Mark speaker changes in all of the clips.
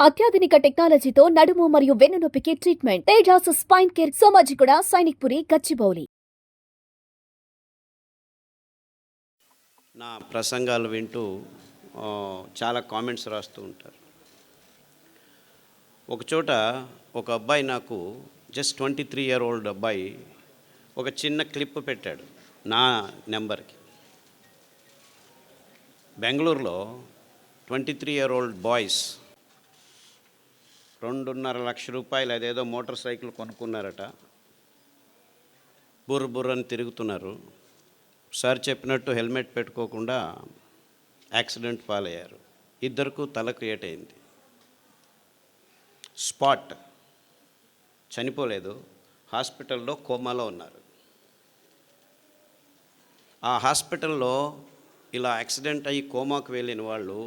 Speaker 1: అత్యాధునిక టెక్నాలజీతో నడుము మరియు వెన్నునొప్పికి treatment. Tejas spine care, Somajiguda, Sainikpuri, Gachibowli.
Speaker 2: నా ప్రసంగాలు వింటూ చాలా కామెంట్స్ రాస్తూ ఉంటారు. ఒకచోట ఒక అబ్బాయి నాకు జస్ట్ 23 year old అబ్బాయి ఒక చిన్న క్లిప్ పెట్టాడు నా నెంబర్కి. బెంగళూరులో 23 year old బాయ్స్ 2.5 లక్షల రూపాయలు అదేదో మోటార్ సైకిల్ కొనుక్కున్నారట. బుర్రని తిరుగుతున్నారు. సార్ చెప్పినట్టు హెల్మెట్ పెట్టుకోకుండా యాక్సిడెంట్ పాలయ్యారు. ఇద్దరికి తలకు ఏటైంది. స్పాట్, చనిపోలేదు, హాస్పిటల్లో కోమాలో ఉన్నారు. ఆ హాస్పిటల్లో ఇలా యాక్సిడెంట్ అయ్యి కోమాకు వెళ్ళిన వాళ్ళు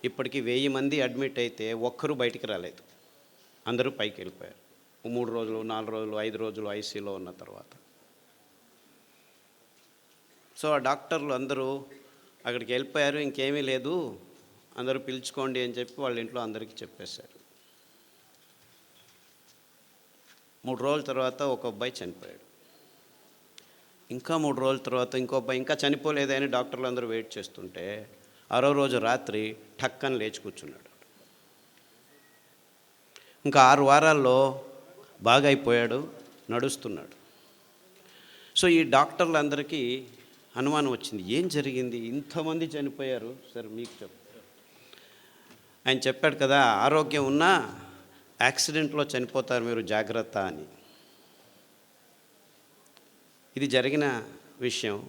Speaker 2: ఇప్పటికి 1000 మంది అడ్మిట్ అయితే ఒక్కరు బయటికి రాలేదు. అందరూ పైకి వెళ్ళిపోయారు. 3 రోజులు, 4 రోజులు, 5 రోజులు ఐసీలో ఉన్న తర్వాత. సో ఆ డాక్టర్లు అందరూ అక్కడికి వెళ్ళిపోయారు. ఇంకేమీ లేదు, అందరూ పిలుచుకోండి అని చెప్పి వాళ్ళ ఇంట్లో అందరికీ చెప్పేశారు. 3 రోజుల తర్వాత ఒక అబ్బాయి చనిపోయాడు. ఇంకా 3 రోజుల తర్వాత ఇంకో అబ్బాయి ఇంకా చనిపోలేదని డాక్టర్లు అందరూ వెయిట్ చేస్తుంటే 6వ రోజు రాత్రి ఠక్కని లేచి కూర్చున్నాడు. ఇంకా 6 వారాల్లో బాగా అయిపోయాడు, నడుస్తున్నాడు. సో ఈ డాక్టర్లందరికీ అనుమానం వచ్చింది, ఏం జరిగింది, ఇంతమంది చనిపోయారు సార్ మీకు ఆయన చెప్పాడు కదా, ఆరోగ్యం ఉన్నా యాక్సిడెంట్లో చనిపోతారు మీరు, జాగ్రత్త అని. ఇది జరిగిన విషయం.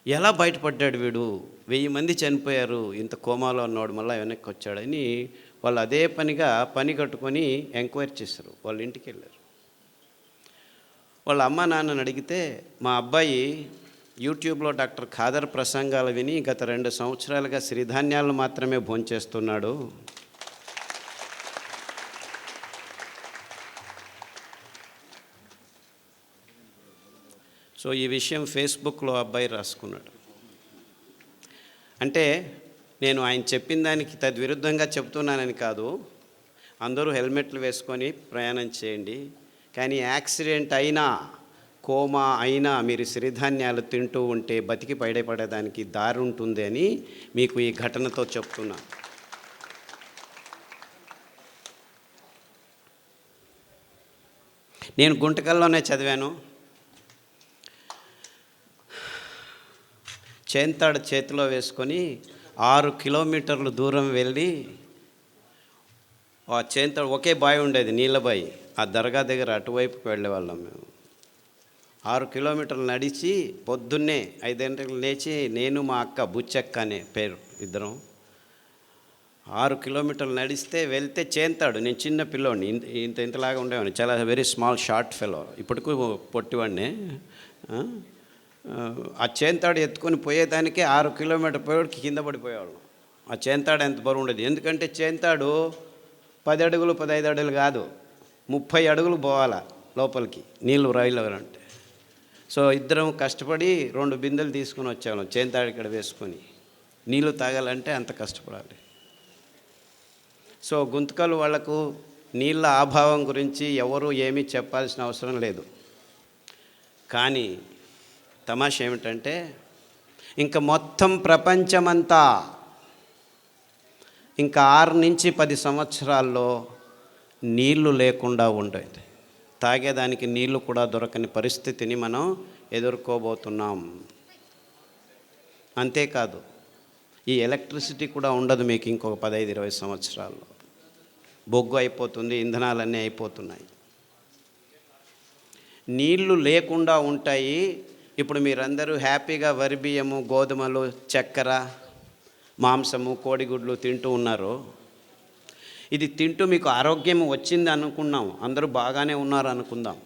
Speaker 2: ఎలా బయటపడ్డాడు వీడు, 1000 మంది చనిపోయారు, ఇంత కోమాలో ఉన్నవాడు మళ్ళీ వెనక్కి వచ్చాడని వాళ్ళు అదే పనిగా పని కట్టుకొని ఎంక్వైరీ చేశారు. వాళ్ళ ఇంటికి వెళ్ళారు. వాళ్ళ అమ్మ నాన్నని అడిగితే, మా అబ్బాయి యూట్యూబ్లో డాక్టర్ ఖాదర్ ప్రసంగాలు విని గత 2 సంవత్సరాలుగా సిరిధాన్యాలను మాత్రమే భోంచేస్తున్నాడు. సో ఈ విషయం ఫేస్బుక్లో అబ్బాయి రాసుకున్నాడు. అంటే నేను ఆయన చెప్పిన దానికి తద్విరుద్ధంగా చెప్తున్నానని కాదు, అందరూ హెల్మెట్లు వేసుకొని ప్రయాణం చేయండి, కానీ యాక్సిడెంట్ అయినా కోమా అయినా మీరు సిరిధాన్యాలు తింటూ ఉంటే బతికి బయటపడేదానికి దారి ఉంటుంది అని మీకు ఈ ఘటనతో చెప్తున్నా. నేను గుంటకల్లోనే చదివాను. చేంతాడు చేతిలో వేసుకొని 6 కిలోమీటర్లు దూరం వెళ్ళి, ఆ చేంతాడు ఒకే బావి ఉండేది, నీళ్ళ బావి, ఆ దర్గా దగ్గర అటువైపుకి వెళ్ళేవాళ్ళం మేము. 6 కిలోమీటర్లు నడిచి పొద్దున్నే 5 గంటలకు లేచి, నేను మా అక్క బుచ్చక్క అనే పేరు ఇద్దరం 6 కిలోమీటర్లు నడిస్తే వెళ్తే చేంతాడు. నేను చిన్న పిల్లోడిని, ఇంతలాగా ఉండేవాడిని, చాలా వెరీ స్మాల్ షార్ట్ ఫెలో, ఇప్పటికూ పొట్టివాడిని. ఆ చేంతాడు ఎత్తుకొని పోయేదానికే 6 కిలోమీటర్ పోయేవాడికి కింద పడిపోయేవాళ్ళం. ఆ చేంతాడు ఎంత బరువు ఉండేది, ఎందుకంటే చేంతాడు 10 అడుగులు 15 అడుగులు కాదు, 30 అడుగులు పోవాలా లోపలికి నీళ్ళు రాయిలవరంటే. సో ఇద్దరం కష్టపడి 2 బిందెలు తీసుకొని వచ్చేవాళ్ళం చేంతాడు ఇక్కడ వేసుకొని. నీళ్ళు తాగాలంటే అంత కష్టపడాలి. సో గుంతకలు వాళ్లకు నీళ్ళ అభావం గురించి ఎవరు ఏమీ చెప్పాల్సిన అవసరం లేదు. కానీ తమాషా ఏమిటంటే, ఇంకా మొత్తం ప్రపంచమంతా ఇంకా 6 నుంచి 10 సంవత్సరాల్లో నీళ్లు లేకుండా ఉండేది. తాగేదానికి నీళ్లు కూడా దొరకని పరిస్థితిని మనం ఎదుర్కోబోతున్నాం. అంతేకాదు, ఈ ఎలక్ట్రిసిటీ కూడా ఉండదు మీకు ఇంకొక 15-20 సంవత్సరాల్లో. బొగ్గు అయిపోతుంది, ఇంధనాలన్నీ అయిపోతున్నాయి, నీళ్లు లేకుండా ఉంటాయి. ఇప్పుడు మీరందరూ హ్యాపీగా వరి బియ్యము, గోధుమలు, చక్కెర, మాంసము, కోడిగుడ్లు తింటూ ఉన్నారు. ఇది తింటూ మీకు ఆరోగ్యం వచ్చింది అనుకున్నాం, అందరూ బాగానే ఉన్నారు అనుకుందాం,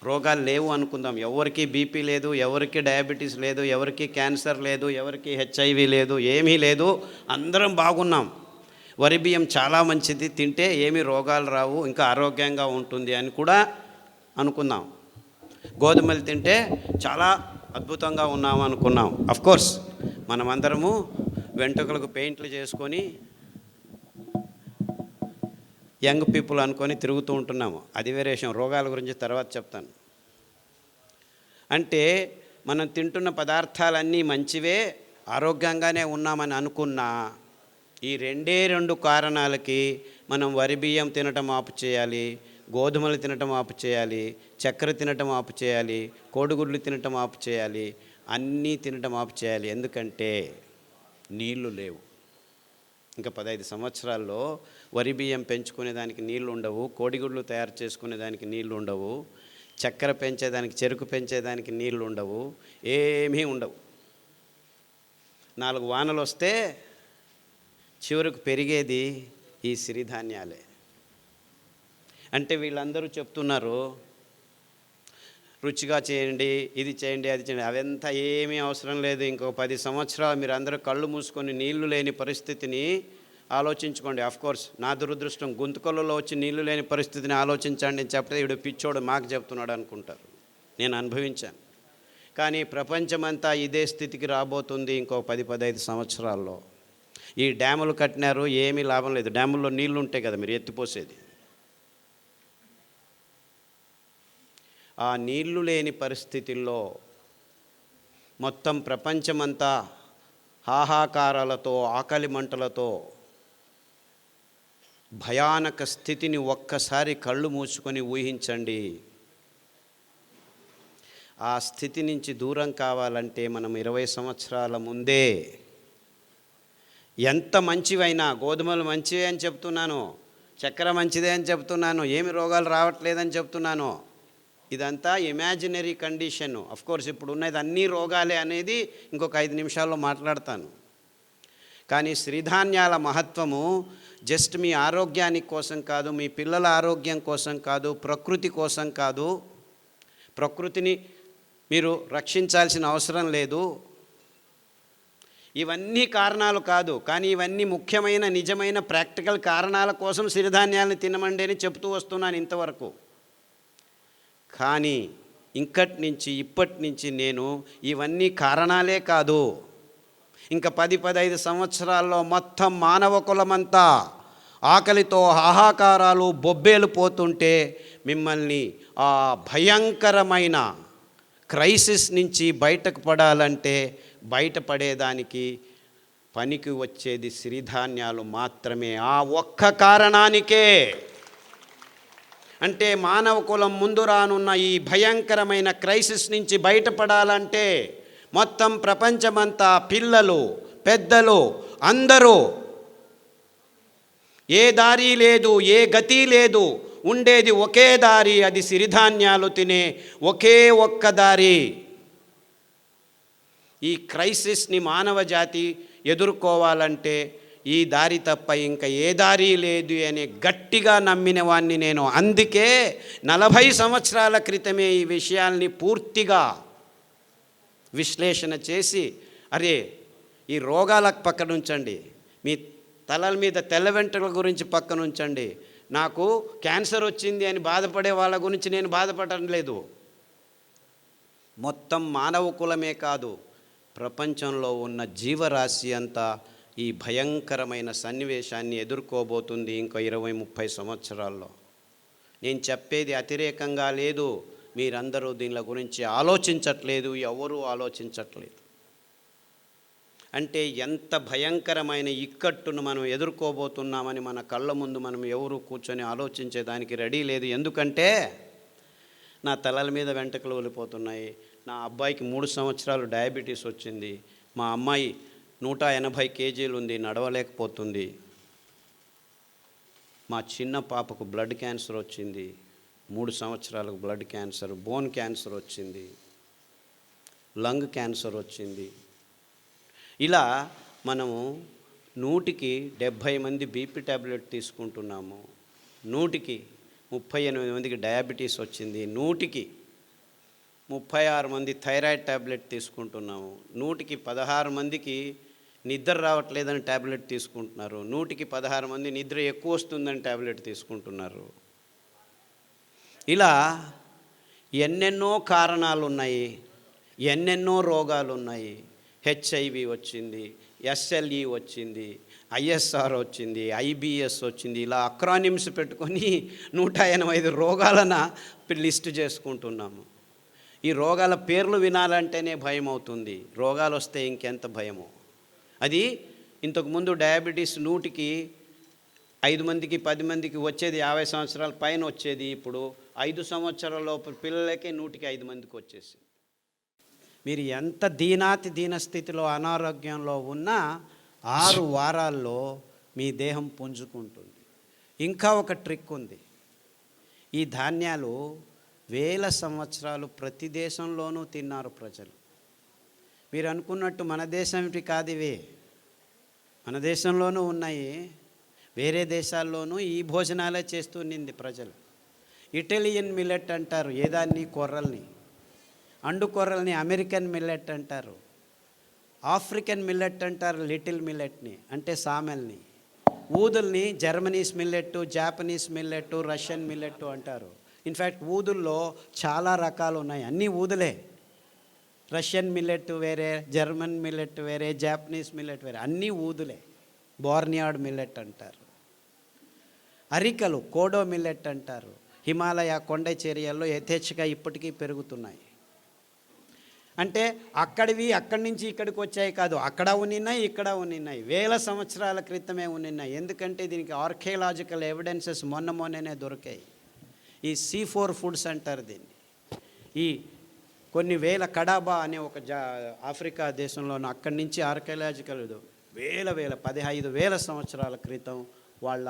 Speaker 2: రోగాలు లేవు అనుకుందాం, ఎవరికి బీపీ లేదు, ఎవరికి డయాబెటీస్ లేదు, ఎవరికి క్యాన్సర్ లేదు, ఎవరికి హెచ్ఐవి లేదు, ఏమీ లేదు, అందరం బాగున్నాం. వరి బియ్యం చాలా మంచిది, తింటే ఏమీ రోగాలు రావు, ఇంకా ఆరోగ్యంగా ఉంటుంది అని కూడా అనుకుందాం. గోధుమలు తింటే చాలా అద్భుతంగా ఉన్నాము అనుకున్నాం. అఫ్కోర్స్ మనమందరము వెంట్రుకలకు పెయింట్లు చేసుకొని యంగ్ పీపుల్ అనుకొని తిరుగుతూ ఉంటున్నాము. అది వేరే విషయం. రోగాల గురించి తర్వాత చెప్తాను. అంటే మనం తింటున్న పదార్థాలన్నీ మంచివే, ఆరోగ్యంగానే ఉన్నామని అనుకున్నా ఈ రెండు కారణాలకి మనం వరి బియ్యం తినటం ఆపు చేయాలి, గోధుమలు తినటం ఆపు చేయాలి, చక్కెర తినటం ఆపు చేయాలి, కోడిగుడ్లు తినటం ఆపు చేయాలి, అన్నీ తినటం ఆపు చేయాలి. ఎందుకంటే నీళ్లు లేవు. ఇంకా 15 సంవత్సరాల్లో వరి బియ్యం పెంచుకునేదానికి నీళ్లు ఉండవు, కోడిగుడ్లు తయారు చేసుకునేదానికి నీళ్లు ఉండవు, చక్కెర పెంచేదానికి, చెరుకు పెంచేదానికి నీళ్లు ఉండవు, ఏమీ ఉండవు. 4 వానలు వస్తే చివరకు పెరిగేది ఈ సిరిధాన్యాలే. అంటే వీళ్ళందరూ చెప్తున్నారు రుచిగా చేయండి, ఇది చేయండి, అది చేయండి. అవంతా ఏమీ అవసరం లేదు. ఇంకో 10 సంవత్సరాలు మీరు అందరూ కళ్ళు మూసుకొని నీళ్లు లేని పరిస్థితిని ఆలోచించుకోండి. ఆఫ్కోర్స్ నా దురదృష్టం, గుంతకల్లో వచ్చి నీళ్లు లేని పరిస్థితిని ఆలోచించండి అని చెప్తే వీడు పిచ్చోడు మాకు చెప్తున్నాడు అనుకుంటారు. నేను అనుభవించాను. కానీ ప్రపంచమంతా ఇదే స్థితికి రాబోతుంది ఇంకో 10-15 సంవత్సరాల్లో. ఈ డ్యాములు కట్టినారు, ఏమీ లాభం లేదు. డ్యాముల్లో నీళ్లు ఉంటాయి కదా మీరు ఎత్తిపోసేది. ఆ నీళ్లు లేని పరిస్థితుల్లో మొత్తం ప్రపంచమంతా హాహాకారాలతో, ఆకలి మంటలతో భయానక స్థితిని ఒక్కసారి కళ్ళు మూసుకొని ఊహించండి. ఆ స్థితి నుంచి దూరం కావాలంటే మనం 20 సంవత్సరాల ముందే ఎంత మంచివైనా, గోధుమలు మంచివే అని చెప్తున్నాను, చక్కెర మంచిదే అని చెప్తున్నాను, ఏమి రోగాలు రావట్లేదని చెప్తున్నాను, ఇదంతా ఇమాజినరీ కండిషన్. అఫ్కోర్స్ ఇప్పుడు ఉన్నది అన్ని రోగాలే అనేది ఇంకొక 5 నిమిషాల్లో మాట్లాడతాను. కానీ సిరిధాన్యాల మహత్వము జస్ట్ మీ ఆరోగ్యానికి కోసం కాదు, మీ పిల్లల ఆరోగ్యం కోసం కాదు, ప్రకృతి కోసం కాదు. ప్రకృతిని మీరు రక్షించాల్సిన అవసరం లేదు. ఇవన్నీ కారణాలు కాదు, కానీ ఇవన్నీ ముఖ్యమైన నిజమైన ప్రాక్టికల్ కారణాల కోసం సిరిధాన్యాలను తినమండి అని చెప్తూ వస్తున్నాను ఇంతవరకు. కానీ ఇప్పటి నుంచి నేను ఇవన్నీ కారణాలే కాదు, ఇంకా 10-15 సంవత్సరాల్లో మొత్తం మానవ కులమంతా ఆకలితో హాహాకారాలు బొబ్బేలు పోతుంటే మిమ్మల్ని ఆ భయంకరమైన క్రైసిస్ నుంచి బయటకు పడాలంటే బయటపడేదానికి పనికి వచ్చేది సిరిధాన్యాలు మాత్రమే. ఆ ఒక్క కారణానికే, అంటే మానవ కులం ముందు రానున్న ఈ భయంకరమైన క్రైసిస్ నుంచి బయటపడాలంటే మొత్తం ప్రపంచమంతా పిల్లలు, పెద్దలు అందరూ ఏ దారి లేదు, ఏ గతి లేదు, ఉండేది ఒకే దారి, అది సిరిధాన్యాలు తినే ఒకే ఒక్క దారి. ఈ క్రైసిస్ని మానవ జాతి ఎదుర్కోవాలంటే ఈ దారి తప్ప ఇంకా ఏ దారి లేదు అని గట్టిగా నమ్మిన వాణ్ణి నేను. అందుకే 40 సంవత్సరాల క్రితమే ఈ విషయాల్ని పూర్తిగా విశ్లేషణ చేసి, అరే ఈ రోగాల పక్కన ఉంచండి, మీ తలల మీద తెల్ల వెంట్రుకల గురించి పక్కన ఉంచండి, నాకు క్యాన్సర్ వచ్చింది అని బాధపడే వాళ్ళ గురించి నేను బాధపడటం లేదు. మొత్తం మానవ కులమే కాదు, ప్రపంచంలో ఉన్న జీవరాశి అంతా ఈ భయంకరమైన సన్నివేశాన్ని ఎదుర్కోబోతుంది ఇంకో 20-30 సంవత్సరాల్లో. నేను చెప్పేది అతిరేకంగా లేదు, మీరందరూ దీనిల గురించి ఆలోచించట్లేదు, ఎవరూ ఆలోచించట్లేదు. అంటే ఎంత భయంకరమైన ఇక్కట్టును మనం ఎదుర్కోబోతున్నామని మన కళ్ళ ముందు మనం ఎవరు కూర్చొని ఆలోచించేదానికి రెడీ లేదు. ఎందుకంటే నా తలల మీద వెంట్రుకలు వెళ్ళిపోతున్నాయి, నా అబ్బాయికి 3 సంవత్సరాలు డయాబెటీస్ వచ్చింది, మా అమ్మాయి 180 కేజీలు ఉంది, నడవలేకపోతుంది, మా చిన్న పాపకు బ్లడ్ క్యాన్సర్ వచ్చింది, 3 సంవత్సరాలకు బ్లడ్ క్యాన్సర్, బోన్ క్యాన్సర్ వచ్చింది, లంగ్ క్యాన్సర్ వచ్చింది. ఇలా మనము 100కి 70 మంది బీపీ ట్యాబ్లెట్ తీసుకుంటున్నాము, 100కి 38 మందికి డయాబెటీస్ వచ్చింది, 100కి 36 మంది థైరాయిడ్ ట్యాబ్లెట్ తీసుకుంటున్నాము, 100కి 16 మందికి నిద్ర రావట్లేదని ట్యాబ్లెట్ తీసుకుంటున్నారు, 100కి 16 మంది నిద్ర ఎక్కువ వస్తుందని ట్యాబ్లెట్ తీసుకుంటున్నారు. ఇలా ఎన్నెన్నో కారణాలు ఉన్నాయి, ఎన్నెన్నో రోగాలు ఉన్నాయి. హెచ్ఐవి వచ్చింది, ఎస్ఎల్ఈ వచ్చింది, ఐఎస్ఆర్ వచ్చింది, ఐబిఎస్ వచ్చింది, ఇలా అక్రానిమ్స్ పెట్టుకొని 185 రోగాలను లిస్ట్ చేసుకుంటున్నాము. ఈ రోగాల పేర్లు వినాలంటేనే భయం అవుతుంది. రోగాలు వస్తే ఇంకెంత భయమో. అది ఇంతకుముందు డయాబెటీస్ 100కి 5 మందికి 10 మందికి వచ్చేది, 50 సంవత్సరాల పైన వచ్చేది. ఇప్పుడు 5 సంవత్సరాల లోపు పిల్లలకే 100కి 5 మందికి వచ్చేసింది. మీరు ఎంత దీన స్థితిలో అనారోగ్యంలో ఉన్నా 6 వారాల్లో మీ దేహం పుంజుకుంటుంది. ఇంకా ఒక ట్రిక్ ఉంది. ఈ ధాన్యాలు 1000 సంవత్సరాలు ప్రతి దేశంలోనూ తిన్నారు ప్రజలు. మీరు అనుకున్నట్టు మన దేశంటి కాదు ఇవే, మన దేశంలోనూ ఉన్నాయి, వేరే దేశాల్లోనూ ఈ భోజనాలే చేస్తూనింది ప్రజలు. ఇటాలియన్ మిల్లెట్ అంటారు ఏదాన్ని, కొర్రల్ని. అండు కొర్రల్ని అమెరికన్ మిల్లెట్ అంటారు. ఆఫ్రికన్ మిల్లెట్ అంటారు లిటిల్ మిల్లెట్ని, అంటే సామెల్ని. ఊదుల్ని జర్మనీస్ మిల్లెట్టు, జాపనీస్ మిల్లెట్టు, రష్యన్ మిల్లెట్టు అంటారు. ఇన్ఫ్యాక్ట్ ఊదుల్లో చాలా రకాలు ఉన్నాయి, అన్నీ ఊదులే. రష్యన్ మిల్లెట్ వేరే, జర్మన్ మిల్లెట్ వేరే, జాపనీస్ మిల్లెట్ వేరే, అన్నీ ఊదులే. బోర్నియాడ్ మిల్లెట్ అంటారు. అరికలు కోడో మిల్లెట్ అంటారు. హిమాలయ కొండ చర్యల్లో యథేచ్ఛగా ఇప్పటికీ పెరుగుతున్నాయి. అంటే అక్కడి నుంచి ఇక్కడికి వచ్చాయి కాదు, అక్కడ ఉన్నాయి, ఇక్కడ ఉన్నాయి, 1000 సంవత్సరాల క్రితమే ఉన్నాయి. ఎందుకంటే దీనికి ఆర్కియలాజికల్ ఎవిడెన్సెస్ మొన్ననే దొరికాయి. ఈ C4 ఫుడ్స్ అంటారు దీన్ని. ఈ కొన్ని వేల కడాబా అనే ఒక ఆఫ్రికా దేశంలోనూ అక్కడి నుంచి ఆర్కియలాజికల్ 15,000 సంవత్సరాల క్రితం వాళ్ళ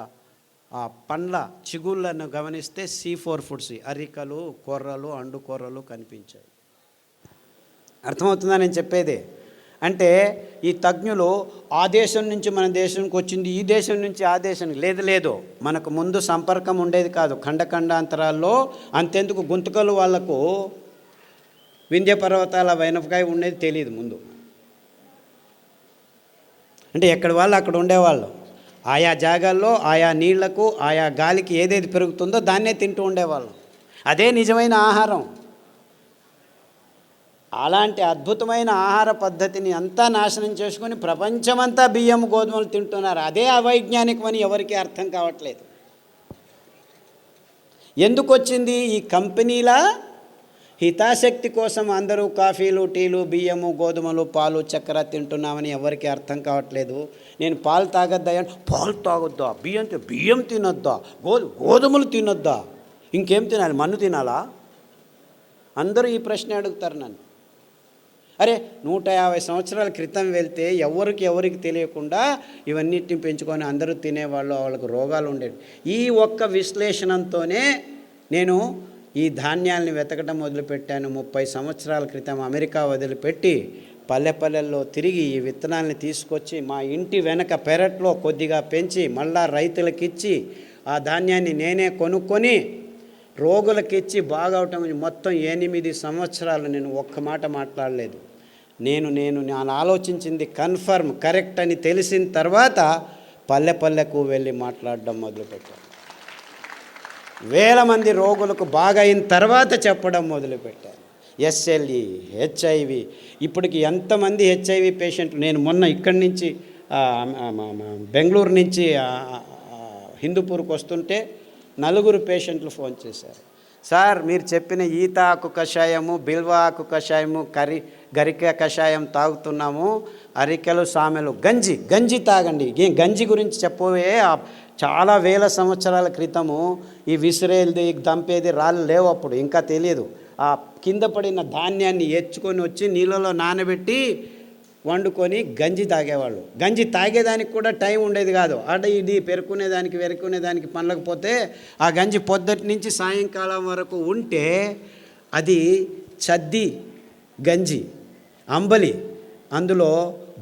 Speaker 2: ఆ పండ్ల చిగుళ్ళను గమనిస్తే C4 ఫుడ్స్, అరికలు, కొర్రలు, అండు కొర్రలు కనిపించాయి. అర్థమవుతుందా నేను చెప్పేది? అంటే ఈ తజ్ఞులు ఆ దేశం నుంచి మన దేశానికి వచ్చింది, ఈ దేశం నుంచి ఆ దేశానికి లేదు. మనకు ముందు సంపర్కం ఉండేది కాదు. ఖండాంతరాల్లో అంతెందుకు గుంతకలు వాళ్లకు వింధ్య పర్వతాల వెనపకాయ ఉండేది తెలియదు ముందు. అంటే ఎక్కడి వాళ్ళు అక్కడ ఉండేవాళ్ళు. ఆయా జాగాల్లో ఆయా నీళ్లకు ఆయా గాలికి ఏదేది పెరుగుతుందో దాన్నే తింటూ ఉండేవాళ్ళం. అదే నిజమైన ఆహారం. అలాంటి అద్భుతమైన ఆహార పద్ధతిని అంతా నాశనం చేసుకొని ప్రపంచమంతా బియ్యం గోధుమలు తింటున్నారు. అదే అవైజ్ఞానికమని ఎవరికీ అర్థం కావట్లేదు. ఎందుకు వచ్చింది? ఈ కంపెనీల హితాశక్తి కోసం అందరూ కాఫీలు, టీలు, బియ్యము, గోధుమలు, పాలు, చక్కెర తింటున్నామని ఎవరికి అర్థం కావట్లేదు. నేను పాలు తాగొద్దా అంటే పాలు తాగొద్దా, బియ్యం తినొద్దా, గోధుమలు తినొద్దా, ఇంకేం తినాలి, మన్ను తినాలా? అందరూ ఈ ప్రశ్న అడుగుతారు నన్ను. అరే 150 సంవత్సరాల క్రితం వెళ్తే ఎవరికి తెలియకుండా ఇవన్నిటిని పెంచుకొని అందరూ తినేవాళ్ళు, వాళ్ళకు రోగాలు ఉండేవి. ఈ ఒక్క విశ్లేషణతోనే నేను ఈ ధాన్యాలని వెతకడం మొదలుపెట్టాను. 30 సంవత్సరాల క్రితం అమెరికా వదిలిపెట్టి పల్లెల్లో తిరిగి ఈ విత్తనాలని తీసుకొచ్చి మా ఇంటి వెనక పెరట్లో కొద్దిగా పెంచి మళ్ళా రైతులకిచ్చి ఆ ధాన్యాన్ని నేనే కొనుక్కొని రోగులకిచ్చి బాగవటం. మొత్తం 8 సంవత్సరాలు నేను ఒక్క మాట మాట్లాడలేదు. నేను ఆలోచించింది కన్ఫర్మ్ కరెక్ట్ అని తెలిసిన తర్వాత పల్లెకు వెళ్ళి మాట్లాడడం మొదలుపెట్టాను. 1000 మంది రోగులకు బాగైన తర్వాత చెప్పడం మొదలుపెట్టాను. SLE, HIV, ఇప్పటికి ఎంతమంది HIV పేషెంట్లు. నేను మొన్న ఇక్కడి నుంచి బెంగళూరు నుంచి హిందూపూర్కి వస్తుంటే 4 పేషెంట్లు ఫోన్ చేశారు. సార్ మీరు చెప్పిన ఈత ఆకు కషాయము, బిల్వ ఆకు కషాయము, గరిక కషాయం తాగుతున్నాము, అరికెలు, సామెలు, గంజి తాగండి. గంజి గురించి చెప్పవే, చాలా 1000 సంవత్సరాల క్రితము ఈ విసిరేది దంపేది రాళ్ళు లేవు, అప్పుడు ఇంకా తెలియదు. ఆ కింద పడిన ధాన్యాన్ని ఎచ్చుకొని వచ్చి నీళ్ళలో నానబెట్టి వండుకొని గంజి తాగేవాళ్ళు. గంజి తాగేదానికి కూడా టైం ఉండేది కాదు. ఇది వెరుకునేదానికి పనలేకపోతే ఆ గంజి పొద్దుటి నుంచి సాయంకాలం వరకు ఉంటే అది చద్ది గంజి, అంబలి, అందులో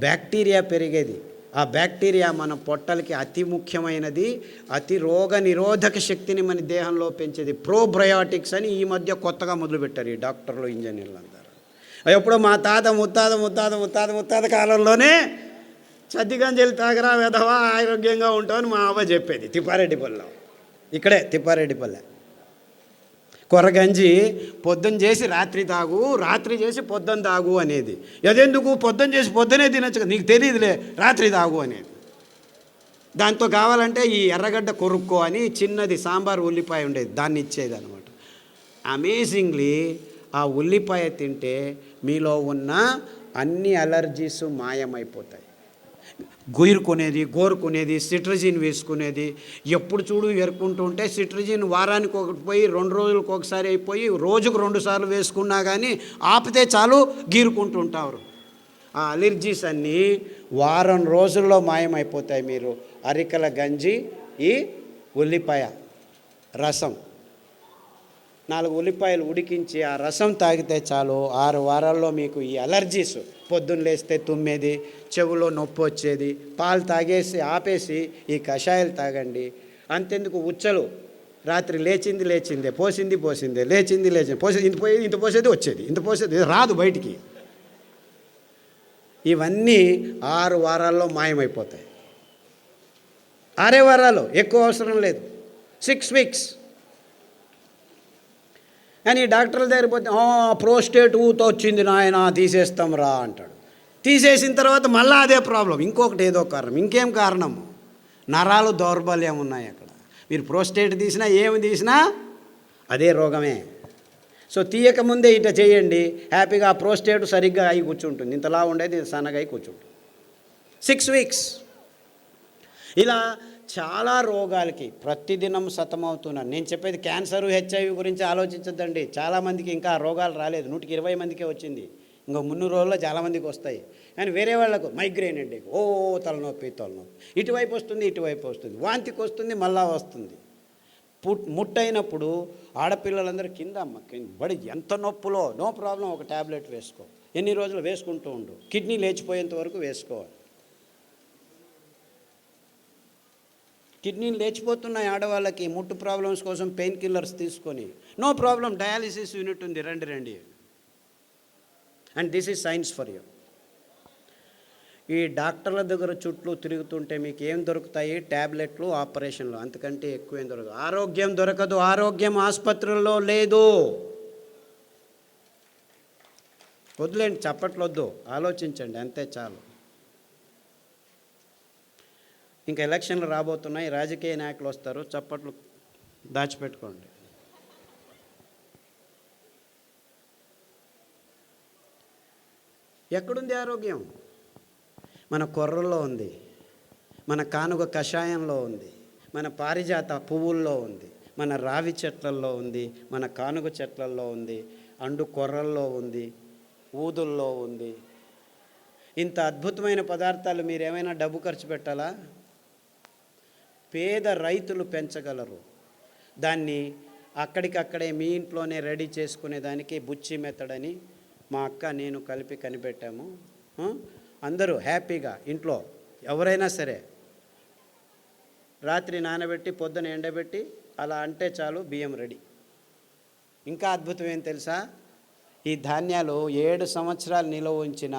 Speaker 2: బ్యాక్టీరియా పెరిగేది. ఆ బ్యాక్టీరియా మన పొట్టలకి అతి ముఖ్యమైనది, అతి రోగ నిరోధక శక్తిని మన దేహంలో పెంచేది. ప్రోబయోటిక్స్ అని ఈ మధ్య కొత్తగా మొదలుపెట్టారు ఈ డాక్టర్లు, ఇంజనీర్లు అందరూ. ఎప్పుడో మా తాత ముత్తాత కాలంలోనే చద్దిగంజలు తాగరా వెధవా, ఆరోగ్యంగా ఉంటామని మా అవ్వ చెప్పేది. తిప్పారెడ్డిపల్లెలో, ఇక్కడే తిప్పారెడ్డిపల్లె. కొర్రగంజి పొద్దున్న చేసి రాత్రి తాగు, రాత్రి చేసి పొద్దున్న తాగు అనేది. అదెందుకు? పొద్దున్న చేసి పొద్దునే తినచ్చు, నీకు తెలియదులే, రాత్రి తాగు అనేది. దాంతో కావాలంటే ఈ ఎర్రగడ్డ కొరుక్కో అని చిన్నది సాంబార్ ఉల్లిపాయ ఉండేది, దాన్ని ఇచ్చేది అనమాట. అమేజింగ్లీ ఆ ఉల్లిపాయ తింటే మీలో ఉన్న అన్ని అలర్జీస్ మాయమైపోతాయి. గోరుకునేది సిట్రజిన్ వేసుకునేది, ఎప్పుడు చూడు ఎరుకుంటూ ఉంటే సిట్రజిన్ వారానికి ఒకటి పోయి 2 రోజులకు ఒకసారి అయిపోయి రోజుకు 2 సార్లు వేసుకున్నా కానీ ఆపితే చాలు గీరుకుంటూ ఉంటారు. ఆ అలర్జీస్ అన్నీ వారం రోజుల్లో మాయమైపోతాయి. మీరు అరికల గంజి, ఈ ఉల్లిపాయ రసం, 4 ఉల్లిపాయలు ఉడికించి ఆ రసం తాగితే చాలు 6 వారాల్లో మీకు ఈ అలర్జీస్, పొద్దున్న లేస్తే తుమ్మేది, చెవులో నొప్పి వచ్చేది, పాలు తాగేసి ఆపేసి ఈ కషాయాలు తాగండి. అంతెందుకు ఉచ్చలు, రాత్రి లేచిందే, పోసిందే, పోసేది ఇంత పోసేది వచ్చేది, ఇంత పోసేది రాదు బయటికి. ఇవన్నీ 6 వారాల్లో మాయమైపోతాయి. 6 వారాలు, ఎక్కువ అవసరం లేదు, 6 వీక్స్. కానీ డాక్టర్ల దగ్గర పోతే ప్రోస్టేట్ ఊతో వచ్చింది నాయన తీసేస్తాం రా అంటాడు. తీసేసిన తర్వాత మళ్ళీ అదే ప్రాబ్లం, ఇంకొకటి ఏదో కారణం, ఇంకేం కారణము, నరాలు దౌర్బల్యం ఉన్నాయి అక్కడ. మీరు ప్రోస్టేట్ తీసినా ఏమి తీసినా అదే రోగమే. సో తీయకముందే ఇట చేయండి, హ్యాపీగా ఆ ప్రోస్టేట్ సరిగ్గా అయి కూర్చుంటుంది, ఇంతలా ఉండేది సన్నగా అయి కూర్చుంటుంది. 6 వీక్స్. ఇలా చాలా రోగాలకి ప్రతిదినం సతమవుతున్నాను. నేను చెప్పేది క్యాన్సరు, హెచ్ఐవి గురించి ఆలోచించద్దండి. చాలామందికి ఇంకా ఆ రోగాలు రాలేదు, 120 మందికే వచ్చింది. ఇంకో 300 రోజుల్లో చాలామందికి వస్తాయి. కానీ వేరే వాళ్ళకు మైగ్రేన్ అండి, తలనొప్పి, ఇటువైపు వస్తుంది, వాంతికి వస్తుంది, మళ్ళా వస్తుంది. ముట్టయినప్పుడు ఆడపిల్లలందరూ కింద బడి ఎంత నొప్పులో, నో ప్రాబ్లం, ఒక ట్యాబ్లెట్ వేసుకో, ఎన్ని రోజులు వేసుకుంటూ ఉండు, కిడ్నీ లేచిపోయేంత వరకు వేసుకోవాలి. కిడ్నీలు లేచిపోతున్నాయి ఆడవాళ్ళకి, ముట్టు ప్రాబ్లమ్స్ కోసం పెయిన్ కిల్లర్స్ తీసుకొని, నో ప్రాబ్లం, డయాలిసిస్ యూనిట్ ఉంది, రండి. And this is science for you. ఈ డాక్టర్ల దగ్గర చుట్టూ తిరుగుతుంటే మీకు ఏం దొరుకుతాయి? ట్యాబ్లెట్లు, ఆపరేషన్లు, అంతకంటే ఎక్కువేం దొరకదు. ఆరోగ్యం దొరకదు, ఆరోగ్యం ఆసుపత్రుల్లో లేదు. వద్దులేండి, చప్పట్లొద్దు, ఆలోచించండి, అంతే చాలు. ఇంకా ఎలక్షన్లు రాబోతున్నాయి, రాజకీయ నాయకులు వస్తారు, చప్పట్లు దాచిపెట్టుకోండి. ఎక్కడుంది ఆరోగ్యం? మన కొర్రల్లో ఉంది, మన కానుగ కషాయంలో ఉంది, మన పారిజాత పువ్వుల్లో ఉంది, మన రావి చెట్లల్లో ఉంది, మన కానుగ చెట్లల్లో ఉంది, అండు కొర్రల్లో ఉంది, ఊదుల్లో ఉంది. ఇంత అద్భుతమైన పదార్థాలు మీరు ఏమైనా డబ్బు ఖర్చు పెట్టాలా? పేద రైతులు పెంచగలరు. దాన్ని అక్కడికక్కడే మీ ఇంట్లోనే రెడీ చేసుకునేదానికి బుచ్చి మెత్తడని మా అక్క నేను కలిపి కనిపెట్టాము. అందరూ హ్యాపీగా ఇంట్లో ఎవరైనా సరే రాత్రి నానబెట్టి పొద్దున ఎండబెట్టి అలా అంటే చాలు, బియ్యం రెడీ. ఇంకా అద్భుతం ఏం తెలుసా? ఈ ధాన్యాలు 7 సంవత్సరాలు నిల్వ ఉంచిన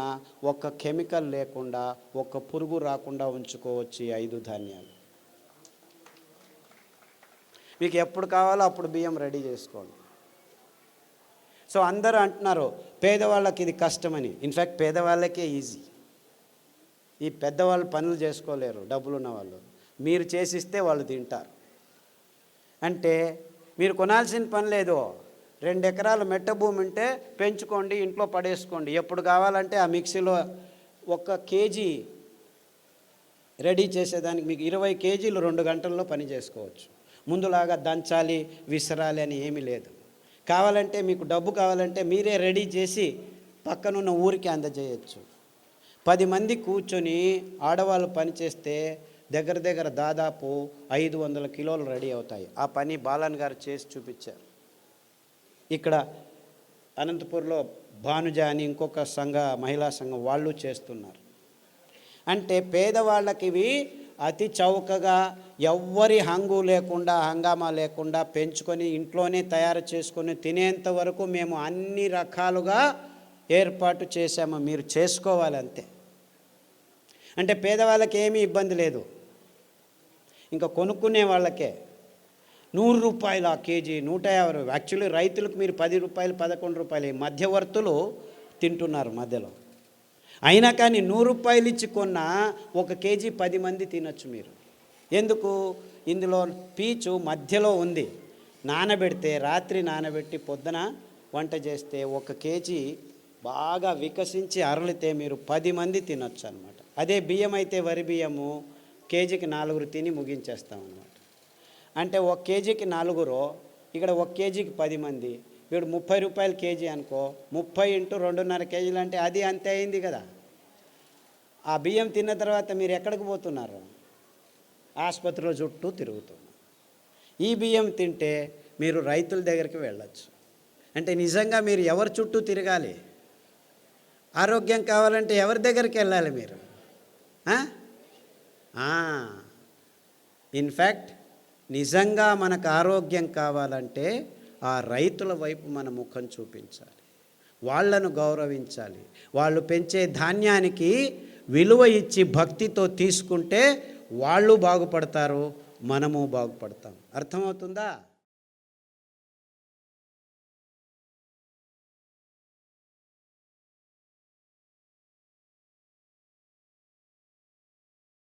Speaker 2: ఒక్క కెమికల్ లేకుండా, ఒక్క పురుగు రాకుండా ఉంచుకోవచ్చు ఈ 5 ధాన్యాలు. మీకు ఎప్పుడు కావాలో అప్పుడు బియ్యం రెడీ చేసుకోండి. సో అందరూ అంటున్నారు పేదవాళ్ళకి ఇది కష్టమని. ఇన్ఫ్యాక్ట్ పేదవాళ్ళకే ఈజీ. ఈ పెద్దవాళ్ళు పనులు చేసుకోలేరు, డబ్బులు ఉన్న వాళ్ళు. మీరు చేసిస్తే వాళ్ళు తింటారు. అంటే మీరు కొనాల్సిన పని లేదు. 2 ఎకరాలు మెట్ట భూమి ఉంటే పెంచుకోండి, ఇంట్లో పడేసుకోండి. ఎప్పుడు కావాలంటే ఆ మిక్సీలో 1 కేజీ రెడీ చేసేదానికి మీకు 20 కేజీలు 2 గంటల్లో పని చేసుకోవచ్చు. ముందులాగా దంచాలి, విసరాలి అని ఏమీ లేదు. కావాలంటే మీకు డబ్బు కావాలంటే మీరే రెడీ చేసి పక్కనున్న ఊరికి అందజేయచ్చు. 10 మంది కూర్చొని ఆడవాళ్ళు పని చేస్తే దగ్గర దాదాపు 500 కిలోలు రెడీ అవుతాయి. ఆ పని బాలన్ గారు చేసి చూపించారు. ఇక్కడ అనంతపూర్లో భానుజ అని ఇంకొక మహిళా సంఘం వాళ్ళు చేస్తున్నారు. అంటే పేదవాళ్ళకి ఇవి అతి చౌకగా, ఎవ్వరి హంగామా లేకుండా పెంచుకొని ఇంట్లోనే తయారు చేసుకొని తినేంత వరకు మేము అన్ని రకాలుగా ఏర్పాటు చేశాము. మీరు చేసుకోవాలి అంతే. అంటే పేదవాళ్ళకి ఏమీ ఇబ్బంది లేదు. ఇంకా కొనుక్కునే వాళ్ళకే 100 రూపాయలు ఆ కేజీ, 150. యాక్చువల్లీ రైతులకు మీరు 10 రూపాయలు, 11 రూపాయలు, మధ్యవర్తులు తింటున్నారు మధ్యలో. అయినా కానీ 100 రూపాయలు ఇచ్చి కొన్న 1 కేజీ 10 మంది తినచ్చు మీరు. ఎందుకు? ఇందులో పీచు మధ్యలో ఉంది. నానబెడితే రాత్రి నానబెట్టి పొద్దున వంట చేస్తే 1 కేజీ బాగా వికసించి అరలితే మీరు 10 మంది తినొచ్చు అనమాట. అదే బియ్యం అయితే వరి బియ్యము కేజీకి 4 తిని ముగించేస్తాం అన్నమాట. అంటే 1 కేజీకి 4, ఇక్కడ 1 కేజీకి 10 మంది, వీడు 30 రూపాయలు కేజీ అనుకో, 30 × 2.5 కేజీలు అంటే అది అంతే అయింది కదా. ఆ బియ్యం తిన్న తర్వాత మీరు ఎక్కడికి పోతున్నారు? ఆసుపత్రిలో చుట్టూ తిరుగుతున్నారు. ఈ బియ్యం తింటే మీరు రైతుల దగ్గరికి వెళ్ళచ్చు. అంటే నిజంగా మీరు ఎవరి చుట్టూ తిరగాలి? ఆరోగ్యం కావాలంటే ఎవరి దగ్గరికి వెళ్ళాలి మీరు? ఇన్ఫ్యాక్ట్ నిజంగా మనకు ఆరోగ్యం కావాలంటే ఆ రైతుల వైపు మన ముఖం చూపించాలి, వాళ్ళను గౌరవించాలి. వాళ్ళు పెంచే ధాన్యానికి విలువ ఇచ్చి భక్తితో తీసుకుంటే వాళ్ళు బాగుపడతారు, మనము బాగుపడతాం. అర్థమవుతుందా?